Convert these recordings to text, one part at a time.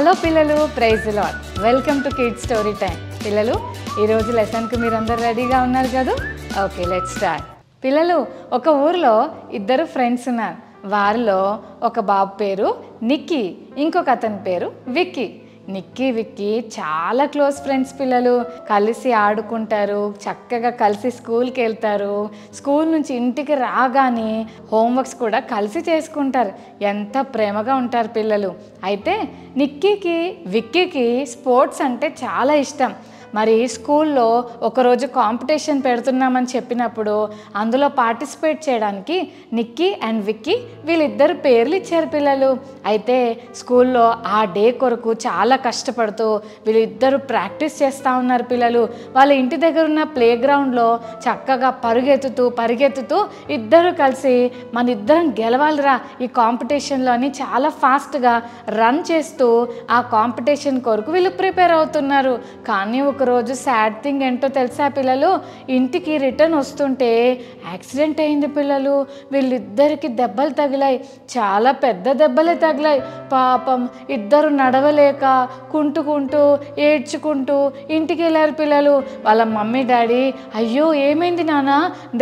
Hello పిల్లలు, praise the Lord. Welcome to kids story time. పిల్లలు, ఈరోజు లెసన్కి మీరందరూ రెడీగా ఉన్నారు కదా? Okay, let's start. పిల్లలు, ఒక ఊరిలో ఇద్దరు ఫ్రెండ్స్ ఉన్నారు. వారిలో ఒక బాబు పేరు నిక్కీ, ఇంకొక అతని పేరు విక్కీ. నిక్కీ విక్కీ చాలా క్లోజ్ ఫ్రెండ్స్ పిల్లలు. కలిసి ఆడుకుంటారు, చక్కగా కలిసి స్కూల్కి వెళ్తారు. స్కూల్ నుంచి ఇంటికి రాగానే హోంవర్క్స్ కూడా కలిసి చేసుకుంటారు. ఎంత ప్రేమగా ఉంటారు పిల్లలు. అయితే నిక్కీకి విక్కీకి స్పోర్ట్స్ అంటే చాలా ఇష్టం. మరి స్కూల్లో ఒకరోజు కాంపిటీషన్ పెడుతున్నామని చెప్పినప్పుడు అందులో పార్టిసిపేట్ చేయడానికి నిక్కీ అండ్ విక్కీ వీళ్ళిద్దరు పేర్లు ఇచ్చారు పిల్లలు. అయితే స్కూల్లో ఆ డే కొరకు చాలా కష్టపడుతూ వీళ్ళిద్దరూ ప్రాక్టీస్ చేస్తూ ఉన్నారు పిల్లలు. వాళ్ళ ఇంటి దగ్గర ఉన్న ప్లే గ్రౌండ్లో చక్కగా పరిగెత్తుతూ ఇద్దరు కలిసి మన ఇద్దరం గెలవాలిరా ఈ కాంపిటీషన్లో అని చాలా ఫాస్ట్గా రన్ చేస్తూ ఆ కాంపిటీషన్ కొరకు వీళ్ళు ప్రిపేర్ అవుతున్నారు. కానీ ఒకరోజు సాడ్ థింగ్ ఏంటో తెలుసా పిల్లలు? ఇంటికి రిటర్న్ వస్తుంటే యాక్సిడెంట్ అయింది పిల్లలు. వీళ్ళిద్దరికి దెబ్బలు తగిలాయి, చాలా పెద్ద దెబ్బలే తగిలాయి. పాపం ఇద్దరు నడవలేక కుంటుకుంటూ ఏడ్చుకుంటూ ఇంటికి వెళ్ళారు పిల్లలు. వాళ్ళ మమ్మీ డాడీ అయ్యో ఏమైంది నాన్న,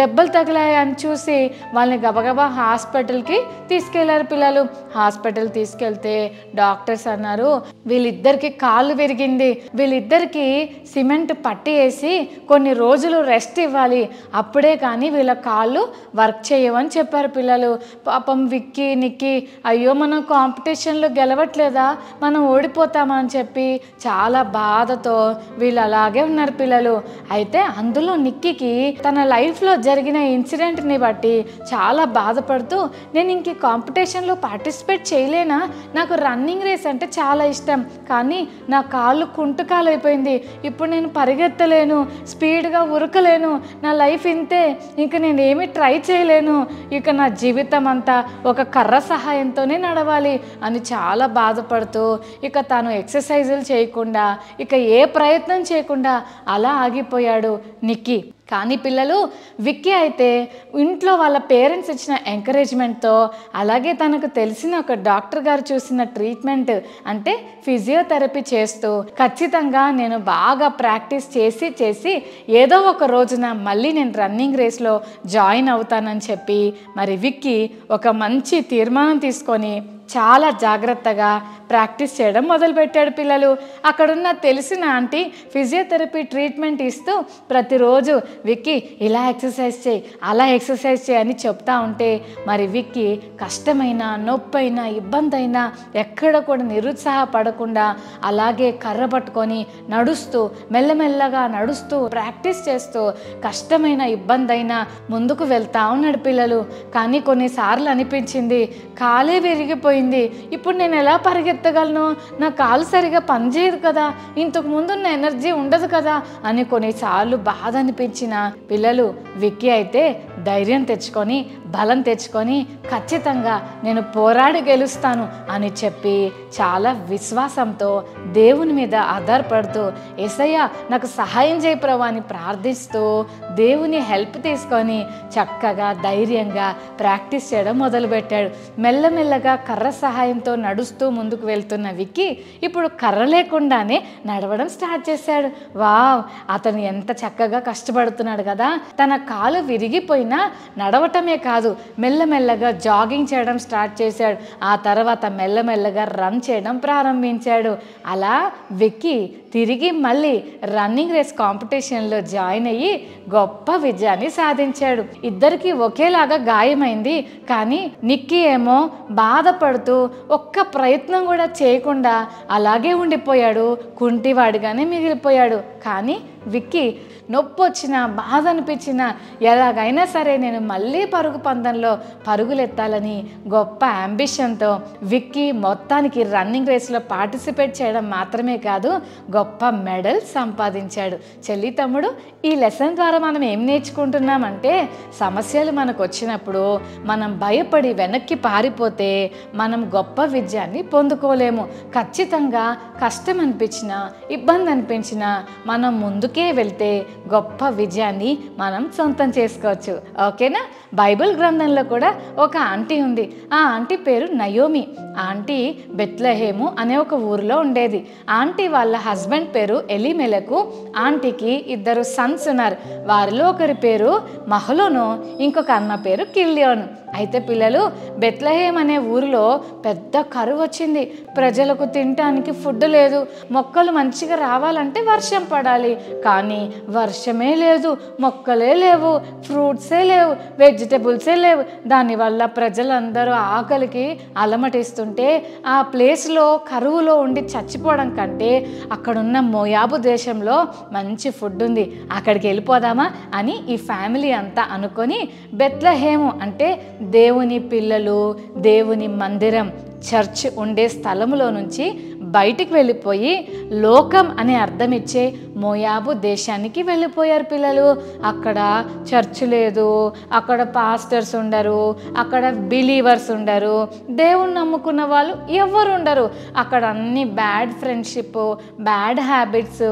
దెబ్బలు తగిలాయి అని చూసి వాళ్ళని గబగబా హాస్పిటల్కి తీసుకెళ్లారు పిల్లలు. హాస్పిటల్ తీసుకెళ్తే డాక్టర్స్ అన్నారు వీళ్ళిద్దరికి కాళ్ళు విరిగింది, వీళ్ళిద్దరికి సిమెంట్ పట్టి వేసి కొన్ని రోజులు రెస్ట్ ఇవ్వాలి, అప్పుడే కానీ వీళ్ళ కాళ్ళు వర్క్ చేయవని చెప్పారు పిల్లలు. పాపం విక్కీ నిక్కీ అయ్యో మనం కాంపిటీషన్లో గెలవట్లేదా, మనం ఓడిపోతామా అని చెప్పి చాలా బాధతో వీళ్ళు అలాగే ఉన్నారు పిల్లలు. అయితే అందులో నిక్కీకి తన లైఫ్లో జరిగిన ఇన్సిడెంట్ని బట్టి చాలా బాధపడుతూ నేను ఇంక కాంపిటీషన్లో పార్టిసిపేట్ చేయలేనా, నాకు రన్నింగ్ రేస్ అంటే చాలా ఇష్టం, కానీ నా కాళ్ళు కుంటుకాలు అయిపోయింది, ఇప్పుడు నేను పరిగెత్తలేను, స్పీడ్గా ఉరకలేను, నా లైఫ్ ఇంతే, ఇంక నేను ఏమీ ట్రై చేయలేను, ఇక నా జీవితం అంతా ఒక కర్ర సహాయంతోనే నడవాలి అని చాలా బాధపడుతూ ఇక తాను ఎక్సర్సైజులు చేయకుండా ఇక ఏ ప్రయత్నం చేయకుండా అలా ఆగిపోయాడు నిక్కీ. కానీ పిల్లలు విక్కీ అయితే ఇంట్లో వాళ్ళ పేరెంట్స్ ఇచ్చిన ఎంకరేజ్మెంట్తో అలాగే తనకు తెలిసిన ఒక డాక్టర్ గారు చూసిన ట్రీట్మెంట్ అంటే ఫిజియోథెరపీ చేస్తూ ఖచ్చితంగా నేను బాగా ప్రాక్టీస్ చేసి ఏదో ఒక రోజున మళ్ళీ నేను రన్నింగ్ రేస్లో జాయిన్ అవుతానని చెప్పి మరి విక్కీ ఒక మంచి తీర్మానం తీసుకొని చాలా జాగ్రత్తగా ప్రాక్టీస్ చేయడం మొదలుపెట్టాడు పిల్లలు. అక్కడున్న తెలిసిన ఆంటీ ఫిజియోథెరపీ ట్రీట్మెంట్ ఇస్తూ ప్రతిరోజు విక్కీ ఇలా ఎక్సర్సైజ్ చేయి, అలా ఎక్సర్సైజ్ చేయి అని చెప్తా ఉంటే మరి విక్కీ కష్టమైన నొప్పైనా ఇబ్బంది అయినా ఎక్కడ కూడా నిరుత్సాహపడకుండా అలాగే కర్ర పట్టుకొని నడుస్తూ మెల్లమెల్లగా నడుస్తూ ప్రాక్టీస్ చేస్తూ కష్టమైన ఇబ్బంది అయినా ముందుకు వెళ్తా ఉన్నాడు పిల్లలు. కానీ కొన్నిసార్లు అనిపించింది కాలే విరిగిపోయింది, ఇప్పుడు నేను ఎలా పరిగెత్తగలను, నా కాలు సరిగా పనిచేయదు కదా, ఇంతకు ముందు ఉన్న ఎనర్జీ ఉండదు కదా అని కొన్నిసార్లు బాధ అనిపించిన పిల్లలు విక్కీ అయితే ధైర్యం తెచ్చుకొని బలం తెచ్చుకొని ఖచ్చితంగా నేను పోరాడి గెలుస్తాను అని చెప్పి చాలా విశ్వాసంతో దేవుని మీద ఆధారపడుతూ యేసయ్య నాకు సహాయం చేయి ప్రభువా అని ప్రార్థిస్తూ దేవుని హెల్ప్ తీసుకొని చక్కగా ధైర్యంగా ప్రాక్టీస్ చేయడం మొదలుపెట్టాడు. మెల్లమెల్లగా కర్ర సహాయంతో నడుస్తూ ముందుకు వెళ్తున్న విక్కీ ఇప్పుడు కర్ర లేకుండానే నడవడం స్టార్ట్ చేశాడు. వావ్, అతను ఎంత చక్కగా కష్టపడుతున్నాడు కదా. తన కాలు విరిగిపోయినా నడవటమే కాదు మెల్లమెల్లగా జాగింగ్ చేయడం స్టార్ట్ చేశాడు. ఆ తర్వాత మెల్లమెల్లగా రన్ చేయడం ప్రారంభించాడు. అలా విక్కీ తిరిగి మళ్ళీ రన్నింగ్ రేస్ కాంపిటీషన్లో జాయిన్ అయ్యి గొప్ప విజయాన్ని సాధించాడు. ఇద్దరికి ఒకేలాగా గాయమైంది, కానీ నిక్కీ ఏమో బాధపడుతూ ఒక్క ప్రయత్నం కూడా చేయకుండా అలాగే ఉండిపోయాడు, కుంటివాడిగానే మిగిలిపోయాడు. కానీ విక్కీ నొప్పి వచ్చినా బాధ అనిపించినా ఎలాగైనా సరే నేను మళ్ళీ పరుగు పందెంలో పరుగులెత్తాలని గొప్ప అంబిషన్తో విక్కీ మొత్తానికి రన్నింగ్ రేస్లో పార్టిసిపేట్ చేయడం మాత్రమే కాదు గొప్ప మెడల్ సంపాదించాడు. చెల్లి తమ్ముడు, ఈ లెసన్ ద్వారా మనం ఏం నేర్చుకుంటున్నామంటే సమస్యలు మనకు వచ్చినప్పుడు మనం భయపడి వెనక్కి పారిపోతే మనం గొప్ప విజయాన్ని పొందుకోలేము. ఖచ్చితంగా కష్టం అనిపించినా ఇబ్బంది అనిపించినా మనం ముందుకు అందుకే వెళ్తే గొప్ప విజయాన్ని మనం సొంతం చేసుకోవచ్చు. ఓకేనా? బైబిల్ గ్రంథంలో కూడా ఒక ఆంటీ ఉంది. ఆ ఆంటీ పేరు నయోమి. ఆంటీ బెత్లెహేము అనే ఒక ఊరిలో ఉండేది. ఆంటీ వాళ్ళ హస్బెండ్ పేరు ఎలీమెలకు. ఆంటీకి 2 సన్స్ ఉన్నారు. వారిలో ఒకరి పేరు మహలోను, ఇంకొక అన్న పేరు కిల్యోను. అయితే పిల్లలు, బెత్లెహేం అనే ఊరిలో పెద్ద కరువు వచ్చింది. ప్రజలకు తినటానికి ఫుడ్ లేదు. మొక్కలు మంచిగా రావాలంటే వర్షం పడాలి, కానీ వర్షమే లేదు, మొక్కలే లేవు, ఫ్రూట్సే లేవు, వెజిటబుల్సే లేవు. దానివల్ల ప్రజలందరూ ఆకలికి అలమటిస్తుంటే ఆ ప్లేస్లో కరువులో ఉండి చచ్చిపోవడం కంటే అక్కడున్న మోయాబు దేశంలో మంచి ఫుడ్ ఉంది, అక్కడికి వెళ్ళిపోదామా అని ఈ ఫ్యామిలీ అంతా అనుకొని బెత్లెహేము అంటే దేవుని పిల్లలు, దేవుని మందిరం, చర్చ్ ఉండే స్థలములో నుంచి బయటికి వెళ్ళిపోయి లోకం అనే అర్థం ఇచ్చే మోయాబు దేశానికి వెళ్ళిపోయారు పిల్లలు. అక్కడ చర్చ్ లేదు, అక్కడ పాస్టర్స్ ఉండరు, అక్కడ బిలీవర్స్ ఉండరు, దేవుణ్ణి నమ్ముకున్న వాళ్ళు ఎవరు ఉండరు. అక్కడ అన్ని బ్యాడ్ ఫ్రెండ్షిప్, బ్యాడ్ హ్యాబిట్స్,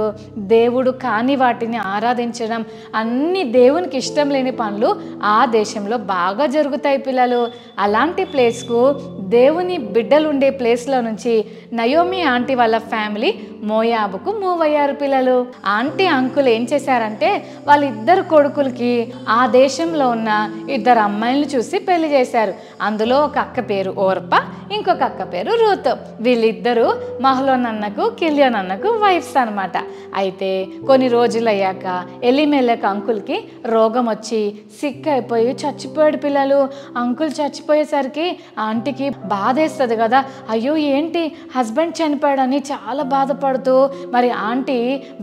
దేవుడు కాని వాటిని ఆరాధించడం, అన్ని దేవునికి ఇష్టం లేని పనులు ఆ దేశంలో బాగా జరుగుతాయి పిల్లలు. అలాంటి ప్లేస్కు దేవుని బిడ్డలు ఉండే ప్లేస్లో నుంచి నయోమి ఆంటీ వాళ్ళ ఫ్యామిలీ మోయాబుకు మూవ్ అయ్యారు పిల్లలు. ఆంటీ అంకుల్ ఏం చేశారంటే వాళ్ళిద్దరు కొడుకులకి ఆ దేశంలో ఉన్న 2 అమ్మాయిలను చూసి పెళ్లి చేశారు. అందులో ఒక అక్క పేరు ఓర్ప, ఇంకొక అక్క పేరు రూత్. వీళ్ళిద్దరూ మహలోన్ అన్నకు కిల్యోన్ అన్నకు వైఫ్స్ అనమాట. అయితే కొన్ని రోజులు అయ్యాక ఎలీమెలెకు అంకుల్కి రోగం వచ్చి సిక్ అయిపోయి చచ్చిపోయాడు పిల్లలు. అంకుల్ చచ్చిపోయేసరికి ఆంటీకి బాధేస్తుంది కదా, అయ్యో ఏంటి హస్బెండ్ చనిపోయాడని చాలా బాధపడుతూ మరి ఆంటీ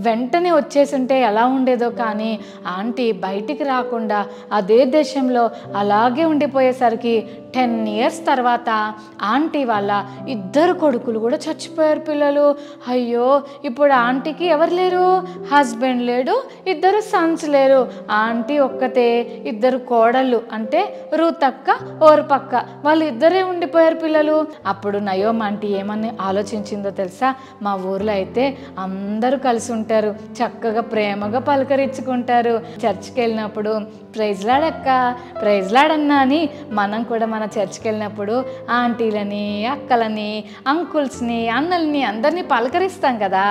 వెంటనే వచ్చేసింటే ఎలా ఉండేదో, కానీ ఆంటీ బయటికి రాకుండా అదే దేశంలో అలాగే ఉండిపోయేసరికి 10 years తర్వాత ఆంటీ వాళ్ళ 2 కొడుకులు కూడా చచ్చిపోయారు పిల్లలు. అయ్యో, ఇప్పుడు ఆంటీకి ఎవరు లేరు, హస్బెండ్ లేడు, 2 సన్స్ లేరు, ఆంటీ ఒక్కతే, 2 కోడళ్ళు అంటే రూత్ అక్క, ఓర్పక్క, వాళ్ళు ఇద్దరే ఉండిపోయారు పిల్లలు. అప్పుడు నయోమి ఆంటీ ఏమని ఆలోచించిందో తెలుసా? మా ఊర్లో అయితే అందరూ కలిసి ఉంటారు, చక్కగా ప్రేమగా పలకరించుకుంటారు. చర్చ్కి వెళ్ళినప్పుడు ప్రైజ్ లాడ్ అక్క, ప్రైజ్ లాడ్ అన్నా అని మనం కూడా మన చర్చ్కి వెళ్ళినప్పుడు ఆంటీలని, అక్కలని, అంకుల్స్ని, అన్నల్ని అందరినీ పలకరిస్తాం కదా.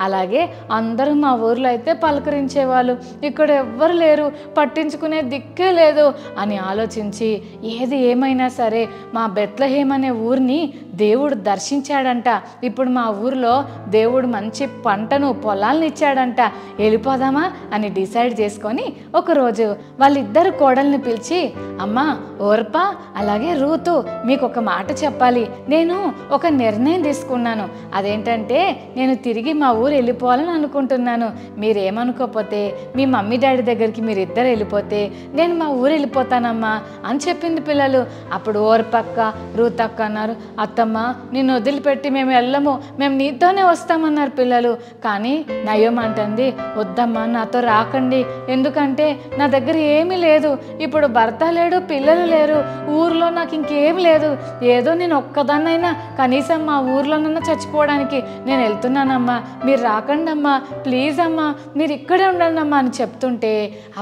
అలాగే అందరూ మా ఊర్లో అయితే పలకరించేవాళ్ళు. ఇక్కడ ఎవ్వరు లేరు, పట్టించుకునే దిక్కే లేదు అని ఆలోచించి ఏది ఏమైనా సరే మా బెత్లెహేం అనే ఊరిని దేవుడు దర్శించాడంట. ఇప్పుడు మా ఊరిలో దేవుడు మంచి పంటను, పొలాలను ఇచ్చాడంట, వెళ్ళిపోదామా అని డిసైడ్ చేసుకొని ఒకరోజు వాళ్ళిద్దరు కోడల్ని పిలిచి, అమ్మా ఓర్ప అలాగే రూతు, మీకు ఒక మాట చెప్పాలి. నేను ఒక నిర్ణయం తీసుకున్నాను. అదేంటంటే నేను తిరిగి మా ఊరు వెళ్ళిపోవాలని అనుకుంటున్నాను. మీరేమనుకోకపోతే మీ మమ్మీ డాడీ దగ్గరికి మీరిద్దరు వెళ్ళిపోతే నేను మా ఊరు వెళ్ళిపోతానమ్మా అని చెప్పింది పిల్లలు. అప్పుడు ఓర్పక్క, రూత్ అక్క అన్నారు, అత్తమ్మ నిన్ను వదిలిపెట్టి మేము వెళ్ళము, మేము నీతోనే వస్తామన్నారు పిల్లలు. కానీ నయోమి అంటుంది, వద్దమ్మా నాతో రాకండి, ఎందుకంటే నా దగ్గర ఏమీ లేదు, ఇప్పుడు భర్త లేడు, పిల్లలు లేరు, ఊర్లో నాకు ఇంకేం లేదు, ఏదో నేను ఒక్కదాన్నైనా కనీసం మా ఊర్లోనన్నా చచ్చిపోవడానికి నేను వెళ్తున్నానమ్మా, మీరు రాకండి అమ్మా, ప్లీజ్ అమ్మా, మీరు ఇక్కడే ఉండండి అమ్మా అని చెప్తుంటే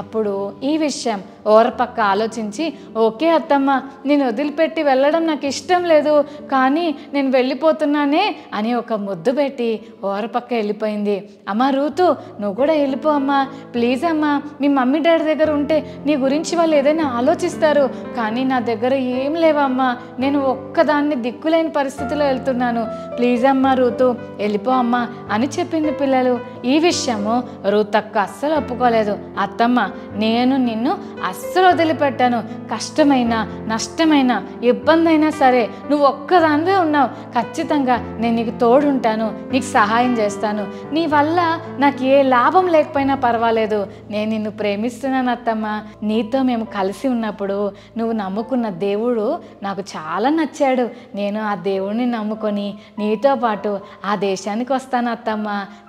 అప్పుడు ఈ విషయం ఓర్పక్క ఆలోచించి, ఓకే అత్తమ్మ, నేను వదిలిపెట్టి వెళ్ళడం నాకు ఇష్టం లేదు, కానీ నేను వెళ్ళిపోతున్నానే అని ఒక ముద్దు పెట్టి ఓర్పక్క వెళ్ళిపోయింది. అమ్మ రూతు, నువ్వు కూడా వెళ్ళిపో అమ్మా, ప్లీజ్ అమ్మా, మీ మమ్మీ డాడీ దగ్గర ఉంటే నీ గురించి వాళ్ళు ఏదైనా ఆలోచిస్తారు, కానీ నా దగ్గర ఏం లేవమ్మా, నేను ఒక్కదాన్ని దిక్కులేని పరిస్థితిలో వెళ్తున్నాను, ప్లీజ్ అమ్మా రూతు వెళ్ళిపో అమ్మా అని చెప్పింది పిల్లలు. ఈ విషయము రూతక్క అస్సలు ఒప్పుకోలేదు. అత్తమ్మ, నేను నిన్ను అస్సలు వదిలిపెట్టాను, కష్టమైన నష్టమైన ఇబ్బంది అయినా సరే నువ్వు ఒక్కదానివే ఉన్నావు, ఖచ్చితంగా నేను నీకు తోడుంటాను, నీకు సహాయం చేస్తాను, నీ వల్ల నాకు ఏ లాభం లేకపోయినా పర్వాలేదు, నేను నిన్ను ప్రేమిస్తున్నాను అత్తమ్మ, నీతో మేము కలిసి ఉన్నప్పుడు నువ్వు నమ్ముకున్న దేవుడు నాకు చాలా నచ్చాడు, నేను ఆ దేవుడిని నమ్ముకొని నీతో పాటు ఆ దేశానికి వస్తాను అత్తమ్మ,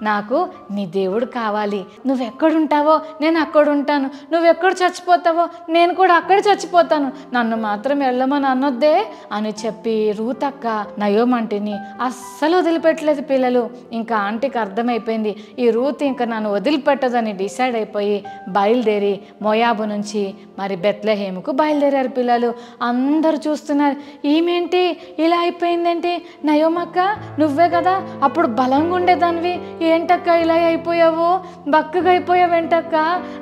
నాకు నీ దేవుడు కావాలి, నువ్వెక్కడుంటావో నేను అక్కడుంటాను, నువ్వెక్కడ చచ్చిపోతావో వెళ్తావో నేను కూడా అక్కడ చచ్చిపోతాను, నన్ను మాత్రం వెళ్ళమని అనొద్దే అని చెప్పి రూతక్క నయోమాంటిని అస్సలు వదిలిపెట్టలేదు పిల్లలు. ఇంకా ఆంటీకి అర్థమైపోయింది ఈ రూత్ ఇంకా నన్ను వదిలిపెట్టదని డిసైడ్ అయిపోయి బయలుదేరి మోయాబు నుంచి మరి బెత్లెహేముకు బయలుదేరారు పిల్లలు. అందరూ చూస్తున్నారు, ఈమెంటి ఇలా అయిపోయిందేంటి, నయోమక్క నువ్వే కదా అప్పుడు బలంగా ఉండేదానివి, ఏంటక్క ఇలా అయిపోయావు, బక్కగా అయిపోయావు ఏంటక్క,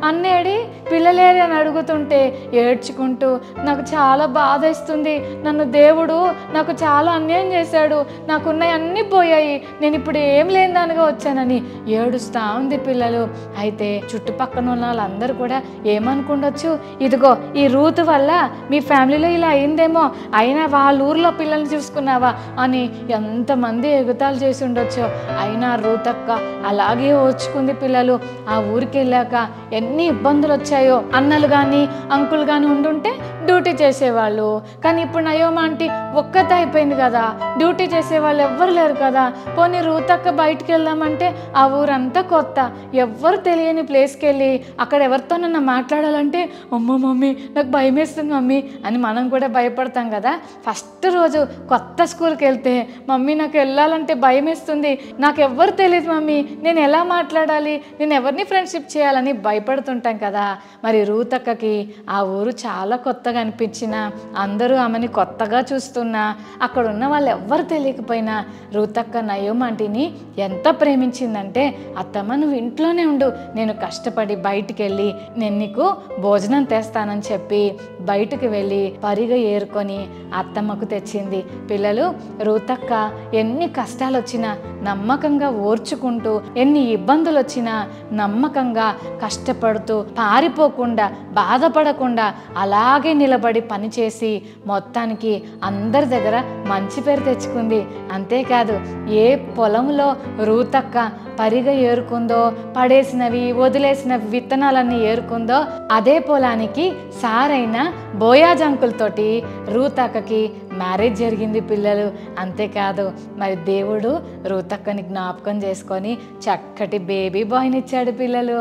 అన్నేడి పిల్లలేరి అని అడుగుతుంటే ఏడ్చుకుంటూ నాకు చాలా బాధ ఇస్తుంది, నన్ను దేవుడు నాకు చాలా అన్యాయం చేశాడు, నాకున్నవి అన్నీ పోయాయి, నేను ఇప్పుడు ఏం లేని దానిగా వచ్చానని ఏడుస్తా ఉంది పిల్లలు. అయితే చుట్టుపక్కల ఉన్న వాళ్ళందరూ కూడా ఏమనుకుండొచ్చు, ఇదిగో ఈ రూతు వల్ల మీ ఫ్యామిలీలో ఇలా అయిందేమో, అయినా వాళ్ళ ఊర్లో పిల్లల్ని చూసుకున్నావా అని ఎంతమంది ఎగుతాలు చేసి ఉండొచ్చో. అయినా రూతక్క అలాగే ఓర్చుకుంది పిల్లలు. ఆ ఊరికి వెళ్ళాక ఎన్ని ఇబ్బందులు వచ్చాయో, అన్నలు కానీ అంకుల్ కానీ ఉండుంటే డ్యూటీ చేసేవాళ్ళు, కానీ ఇప్పుడు నయోమాంటి ఒక్కతే అయిపోయింది కదా, డ్యూటీ చేసేవాళ్ళు ఎవ్వరు లేరు కదా. పోనీ రూతక్క బయటికి వెళ్దామంటే ఆ ఊరంతా కొత్త, ఎవ్వరు తెలియని ప్లేస్కి వెళ్ళి అక్కడ ఎవరితోనన్నా మాట్లాడాలంటే అమ్మో మమ్మీ నాకు భయం వేస్తుంది మమ్మీ అని మనం కూడా భయపడతాం కదా. ఫస్ట్ రోజు కొత్త స్కూల్కి వెళ్తే మమ్మీ నాకు వెళ్ళాలంటే భయం వేస్తుంది, నాకు ఎవ్వరు తెలియదు మమ్మీ, నేను ఎలా మాట్లాడాలి, నేను ఎవరిని ఫ్రెండ్షిప్ చేయాలని భయపడుతుంటాం కదా. మరి రూతక్కకి ఆ ఊరు చాలా కొత్తగా అనిపించినా, అందరూ ఆమెని కొత్తగా చూస్తున్నా, అక్కడ ఉన్న వాళ్ళు ఎవ్వరు తెలియకపోయినా రూతక్క నయోమాంటిని ఎంత ప్రేమించిందంటే, అత్తమ్మ నువ్వు ఇంట్లోనే ఉండు, నేను కష్టపడి బయటికి వెళ్ళి నేను నీకు భోజనం తెస్తానని చెప్పి బయటకు వెళ్ళి పరిగె ఏరుకొని అత్తమ్మకు తెచ్చింది. పిల్లలు రూతక్క ఎన్ని కష్టాలు వచ్చినా నమ్మకంగా ఓర్చుకుంటూ, ఎన్ని ఇబ్బందులు వచ్చినా నమ్మకంగా కష్టపడుతూ, పారిపోకుండా బాధపడకుండా అలాగే నిలబడి పనిచేసి మొత్తానికి అందరి దగ్గర మంచి పేరు తెచ్చుకుంది. అంతేకాదు ఏ పొలంలో రూతక్క పరిగ ఏరుకుందో, పడేసినవి వదిలేసినవి విత్తనాలన్నీ ఏరుకుందో అదే పొలానికి సారైన బోయాజ్ అంకుల్తోటి రూతక్కకి మ్యారేజ్ జరిగింది పిల్లలు. అంతేకాదు మరి దేవుడు రూతక్కని జ్ఞాపకం చేసుకొని చక్కటి బేబీ బాయ్ని ఇచ్చాడు పిల్లలు.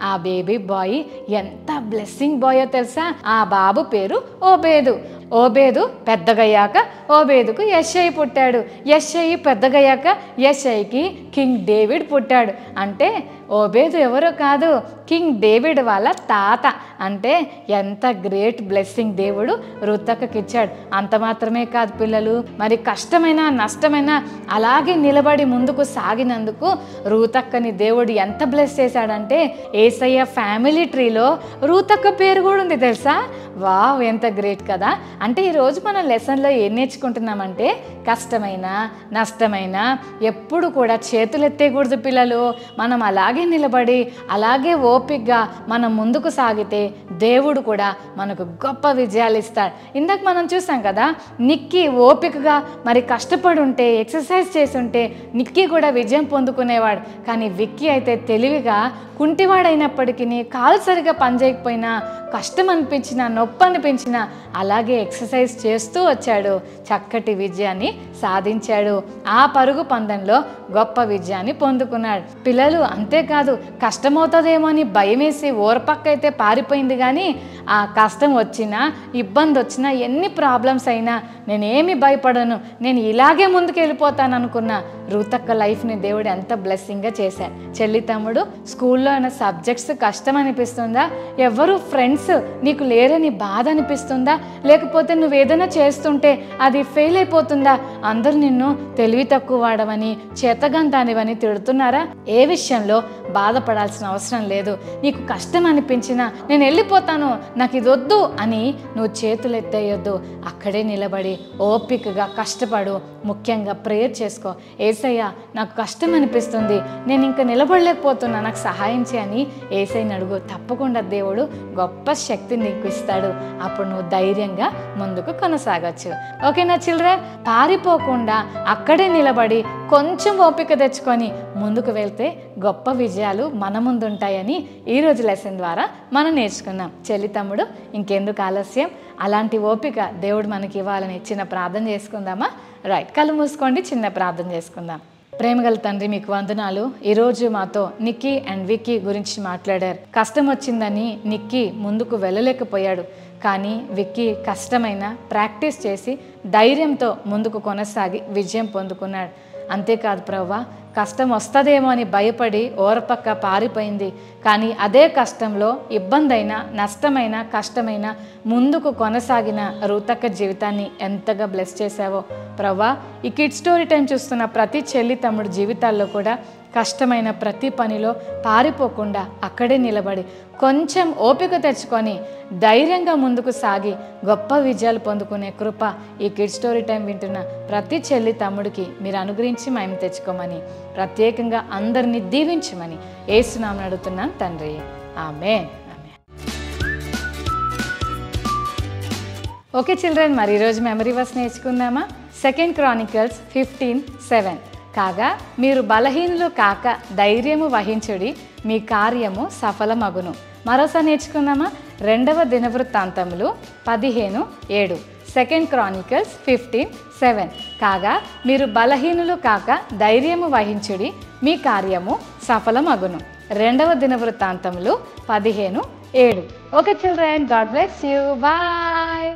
ఆ బేబీ బాయ్ ఎంత బ్లెస్సింగ్ బాయో తెలుసా, ఆ బాబు పేరు ఓబేదు. ఓబేదు పెద్దగయ్యాక ఓబేదుకు యెషై పుట్టాడు, యెషై పెద్దగయ్యాక యెషైకి కింగ్ డేవిడ్ పుట్టాడు. అంటే ఓబేదు ఎవరో కాదు, కింగ్ డేవిడ్ వాళ్ళ తాత. అంటే ఎంత గ్రేట్ బ్లెస్సింగ్ దేవుడు రూతక్కకి ఇచ్చాడు. అంత మాత్రమే కాదు పిల్లలు, మరి కష్టమైన నష్టమైన అలాగే నిలబడి ముందుకు సాగినందుకు రూతక్కని దేవుడు ఎంత బ్లెస్ చేశాడంటే యేసయ్య ఫ్యామిలీ ట్రీలో రూతక్క పేరు కూడా ఉంది తెలుసా. వావ్ ఎంత గ్రేట్ కదా. అంటే ఈరోజు మన లెసన్లో ఏం నేర్చుకుంటున్నామంటే, కష్టమైన నష్టమైన ఎప్పుడు కూడా చేతులు ఎత్తేయకూడదు పిల్లలు. మనం అలాగే నిలబడి అలాగే ఓపికగా మనం ముందుకు సాగితే దేవుడు కూడా మనకు గొప్ప విజయాలు ఇస్తాడు. ఇందాక మనం చూసాం కదా, నిక్కీ ఓపికగా మరి కష్టపడి ఉంటే, ఎక్సర్సైజ్ చేసి ఉంటే నిక్కీ కూడా విజయం పొందుకునేవాడు. కానీ విక్కీ అయితే తెలివిగా కుంటివాడైనప్పటికీ కాలు సరిగా పనిచేయకపోయినా, కష్టం అనిపించినా నొప్పి అనిపించినా అలాగే ఎక్సర్సైజ్ చేస్తూ వచ్చాడు, చక్కటి విజయాన్ని సాధించాడు. ఆ పరుగు పందెంలో గొప్ప విజయాన్ని పొందుకున్నాడు. పిల్లలు అంతేకాదు, కష్టమవుతుందేమో అని భయం వేసి ఓరపక్కైతే పారిపోయింది. కానీ ఆ కష్టం వచ్చినా ఇబ్బంది వచ్చినా ఎన్ని ప్రాబ్లమ్స్ అయినా నేనేమి భయపడను, నేను ఇలాగే ముందుకు వెళ్ళిపోతాను అనుకున్న రూతక్క లైఫ్ని దేవుడు ఎంత బ్లెస్సింగ్గా చేశాడు. చెల్లి తమ్ముడు, స్కూల్లో అయిన సబ్జెక్ట్స్ కష్టం అనిపిస్తుందా, ఎవరు ఫ్రెండ్స్ నీకు లేరని బాధ అనిపిస్తుందా, లేకపోతే నువ్వు ఏదైనా చేస్తుంటే అది ఫెయిల్ అయిపోతుందా, అందరూ నిన్ను తెలివి తక్కువ వాడమని చేతగాంతానివని తిడుతున్నారా, ఏ విషయంలో బాధపడాల్సిన అవసరం లేదు. నీకు కష్టం అనిపించినా నేను వెళ్ళిపోతాను, నాకు ఇది వద్దు అని నువ్వు చేతులు ఎత్తేయొద్దు. అక్కడే నిలబడి ఓపికగా కష్టపడు. ముఖ్యంగా ప్రేయర్ చేసుకో. ఏసయ్య నాకు కష్టం అనిపిస్తుంది, నేను ఇంకా నిలబడలేకపోతున్నా, నాకు సహాయం చేయని ఏసయ్యని అడుగు. తప్పకుండా దేవుడు గొప్ప శక్తిని నీకు ఇస్తాడు. అప్పుడు నువ్వు ధైర్యంగా ముందుకు కొనసాగచ్చు. ఓకేనా చిల్డ్రన్? పారిపోకుండా అక్కడే నిలబడి కొంచెం ఓపిక తెచ్చుకొని ముందుకు వెళ్తే గొప్ప విజయాలు మన ముందు ఉంటాయని ఈరోజు లెసన్ ద్వారా మనం నేర్చుకున్నాం. చెల్లి తమ్ముడు, ఇంకెందుకు ఆలస్యం, అలాంటి ఓపిక దేవుడు మనకి ఇవ్వాలని చిన్న ప్రార్థన చేసుకుందామా? రైట్, కళ్ళు మూసుకోండి, చిన్న ప్రార్థన చేసుకుందాం. ప్రేమగల తండ్రి మీకు వందనాలు. ఈరోజు మాతో నిక్కీ అండ్ విక్కీ గురించి మాట్లాడారు. కష్టం వచ్చిందని నిక్కీ ముందుకు వెళ్ళలేకపోయాడు, కానీ విక్కీ కష్టమైన ప్రాక్టీస్ చేసి ధైర్యంతో ముందుకు కొనసాగి విజయం పొందుకున్నాడు. అంతేకాదు ప్రభువా, కష్టం వస్తుందేమో అని భయపడి ఓరపక్క పారిపోయింది, కానీ అదే కష్టంలో ఇబ్బంది అయినా నష్టమైన కష్టమైన ముందుకు కొనసాగిన రూతక్క జీవితాన్ని ఎంతగా బ్లెస్ చేశావో ప్రభువా. ఈ కిడ్ స్టోరీ టైం చూస్తున్న ప్రతి చెల్లి తమ్ముడు జీవితాల్లో కూడా కష్టమైన ప్రతి పనిలో పారిపోకుండా అక్కడే నిలబడి కొంచెం ఓపిక తెచ్చుకొని ధైర్యంగా ముందుకు సాగి గొప్ప విజయాలు పొందుకునే కృప ఈ కిడ్ స్టోరీ టైం వింటున్న ప్రతి చెల్లి తమ్ముడికి మీరు అనుగ్రహించి మేము తెచ్చుకోమని, ప్రత్యేకంగా అందరినీ దీవించమని యేసునామమున అడుగుతున్నాను తండ్రి, ఆమేన్. ఓకే చిల్డ్రన్, మరి ఈరోజు మెమరీ వర్స్ నేర్చుకుందామా? 2 Chronicles 15:7. కాగా మీరు బలహీనులు కాక ధైర్యము వహించుడి, మీ కార్యము సఫలమగును. మరోసారి నేర్చుకుందామా? 2వ దినవృత్తాంతములు 15:7. 2 Chronicles 15:7. కాగా మీరు బలహీనులు కాక ధైర్యము వహించుడి, మీ కార్యము సఫలమగును. 2వ దినవృత్తాంతములు 15:7. Okay children, God bless you, bye.